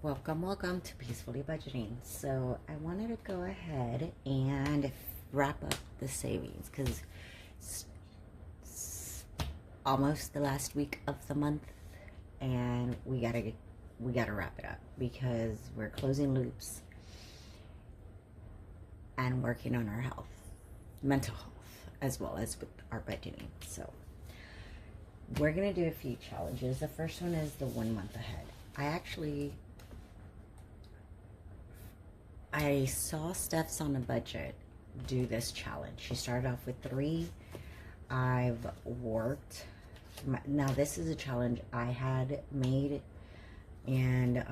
Welcome to Peacefully Budgeting. So I wanted to go ahead and wrap up the savings because it's almost the last week of the month, and we gotta wrap it up because we're closing loops and working on our health, mental health, as well as with our budgeting. So we're gonna do a few challenges. The first one is the 1 month ahead. I saw Steph's on a budget do this challenge. She started off with 3. I've worked. Now this is a challenge I had made, and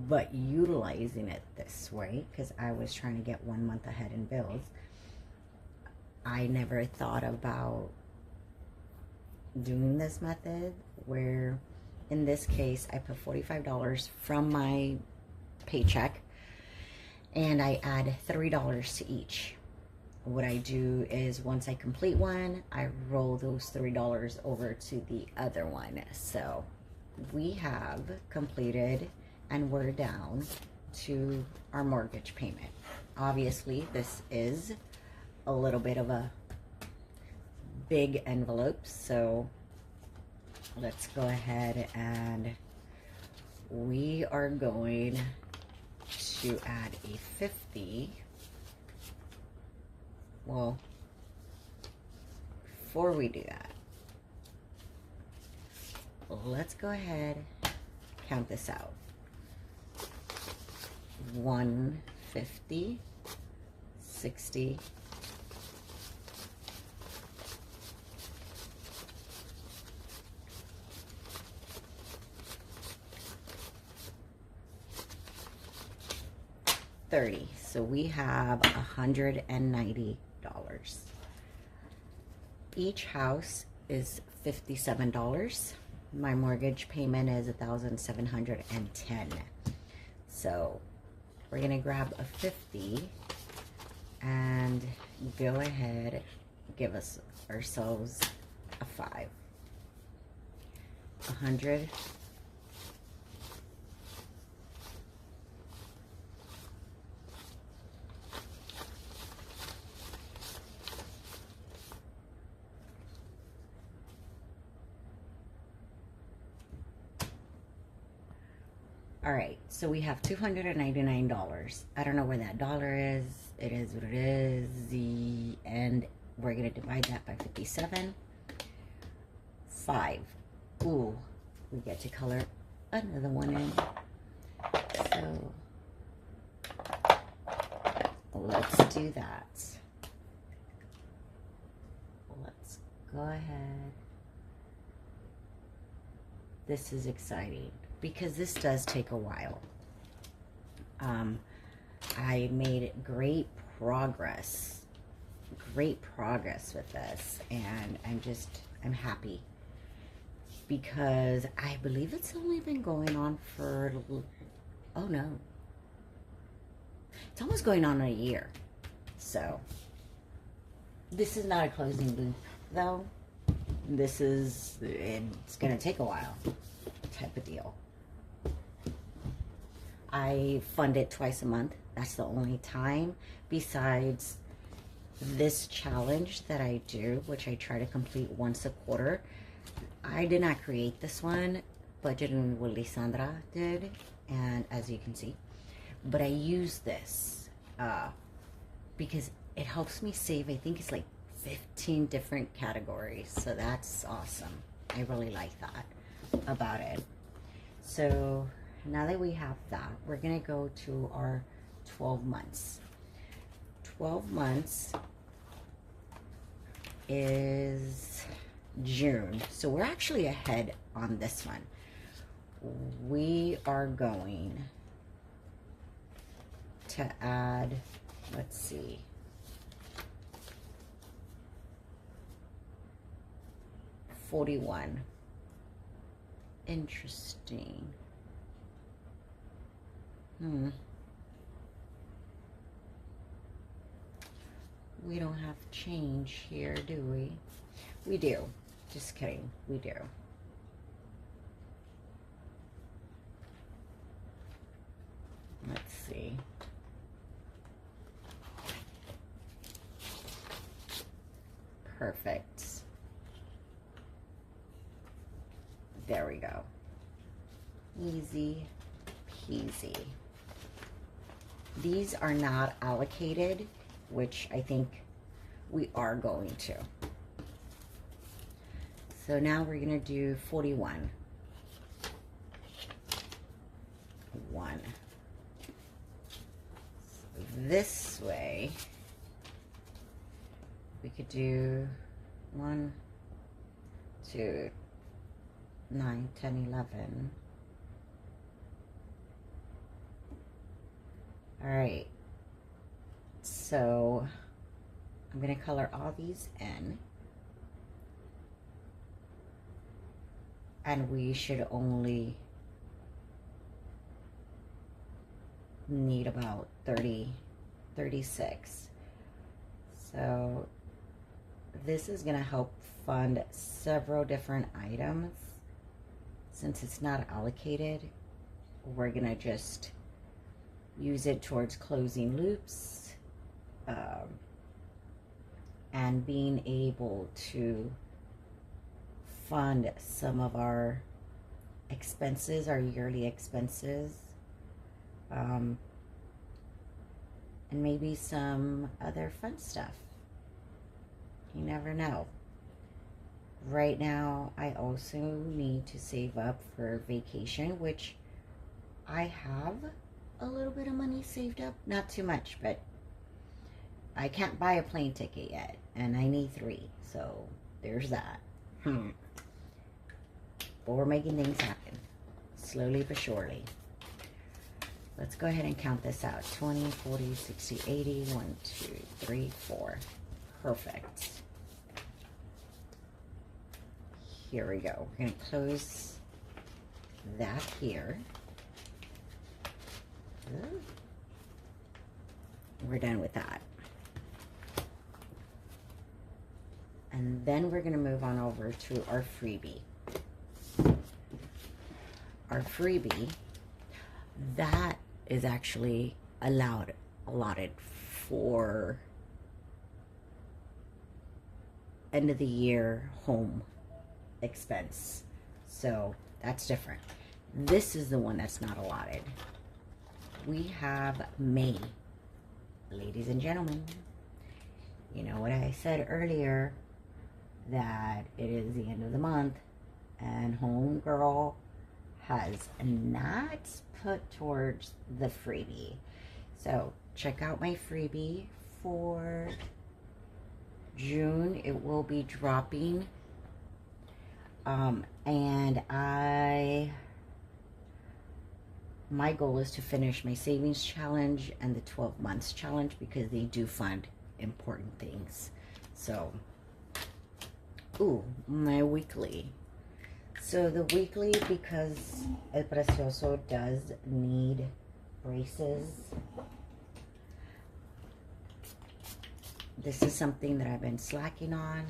but utilizing it this way because I was trying to get 1 month ahead in bills. I never thought about doing this method where, in this case, I put $45 from my paycheck and I add $3 to each. What I do is once I complete one, I roll those $3 over to the other one. So we have completed and we're down to our mortgage payment. Obviously, this is a little bit of a big envelope, so let's go ahead and we are going to add a 50. Well, before we do that, let's go ahead, count this out. 150, 60, 30. So we have $190. Each house is $57. My mortgage payment is $1,710. So we're gonna grab a 50 and go ahead, give ourselves a 5. 100. All right, so we have $299. I don't know where that dollar is. It is what it is. And we're gonna divide that by 57. 5. Ooh, we get to color another one in. So let's do that. Let's go ahead. This is exciting because this does take a while. I made great progress with this, and I'm happy because I believe it's only been going on for, oh no, it's almost going on a year. So this is not a closing loop though. It's gonna take a while type of deal. I fund it twice a month. That's the only time besides this challenge that I do, which I try to complete once a quarter. I did not create this one. Budgeting with Lisandra did, and as you can see. But I use this because it helps me save, I think it's like 15 different categories. So that's awesome. I really like that about it. So now that we have that, we're gonna go to our 12 months. 12 months is June. So we're actually ahead on this one. We are going to add, let's see, $41. Interesting. We don't have change here, do we? We do. Just kidding. We do. Perfect. There we go. Easy peasy. These are not allocated, which I think we are going to. So now we're going to do 41. 1. So this way, we could do 1, 2, 9, 10, 11. All right. So I'm going to color all these in. And we should only need about 36. So this is going to help fund several different items. Since it's not allocated, we're going to just use it towards closing loops and being able to fund some of our expenses, our yearly expenses, and maybe some other fun stuff. You never know. Right now, I also need to save up for vacation, which I have a little bit of money saved up. Not too much, but I can't buy a plane ticket yet, and I need 3, so there's that. But we're making things happen, slowly but surely. Let's go ahead and count this out. 20, 40, 60, 80, 1, 2, 3, 4. Perfect. Here we go. We're going to close that here. We're done with that. And then we're going to move on over to our freebie. Our freebie, that is actually allotted for end of the year home expense. So that's different. This is the one that's not allotted. We have May. Ladies and gentlemen, you know what I said earlier, that it is the end of the month and homegirl has not put towards the freebie. So check out my freebie for June. It will be dropping. And my goal is to finish my savings challenge and the 12 months challenge because they do fund important things. So, ooh, my weekly. So the weekly, because El Precioso does need braces. This is something that I've been slacking on.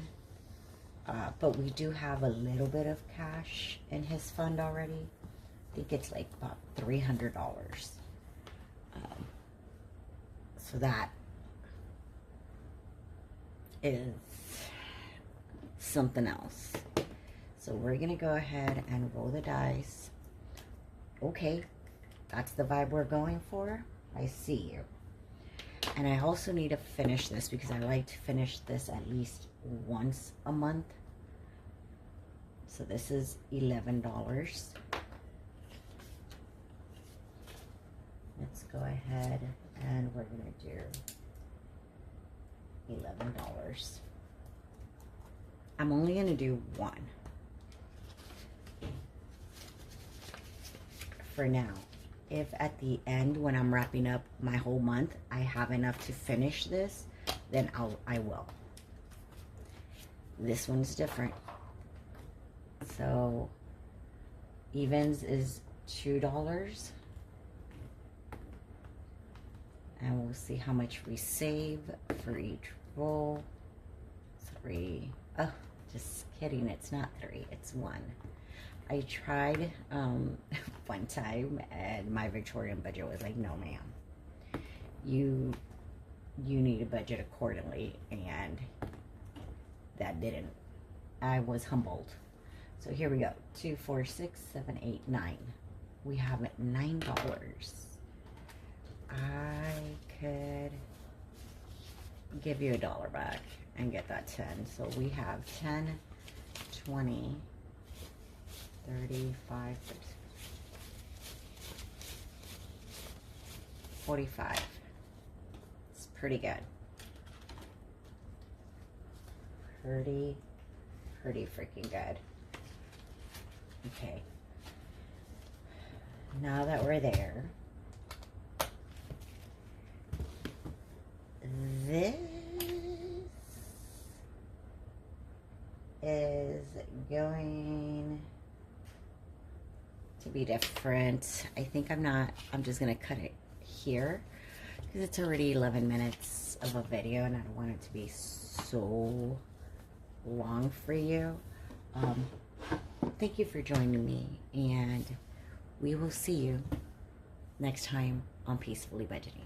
But we do have a little bit of cash in his fund already. I think it's like about $300. So that is something else. So we're going to go ahead and roll the dice. Okay, that's the vibe we're going for. I see you. And I also need to finish this because I like to finish this at least once a month. So this is $11. Let's go ahead and we're going to do $11. I'm only going to do one for now. If at the end, when I'm wrapping up my whole month, I have enough to finish this, then I will. This one's different. So evens is $2. And we'll see how much we save for each roll. 3. Oh, just kidding. It's not 3. It's 1. I tried one time, and my Victorian budget was like, no, ma'am. You need to budget accordingly, and that didn't. I was humbled. So here we go. 2, 4, 6, 7, 8, 9. We have $9. I could give you $1 back and get that 10. So we have 10, 20, 35, 45. It's pretty good. Pretty freaking good. Okay. Now that we're there, this is going to be different. I think I'm just going to cut it here because it's already 11 minutes of a video and I don't want it to be so long for you. Thank you for joining me, and we will see you next time on Peacefully Budgeting.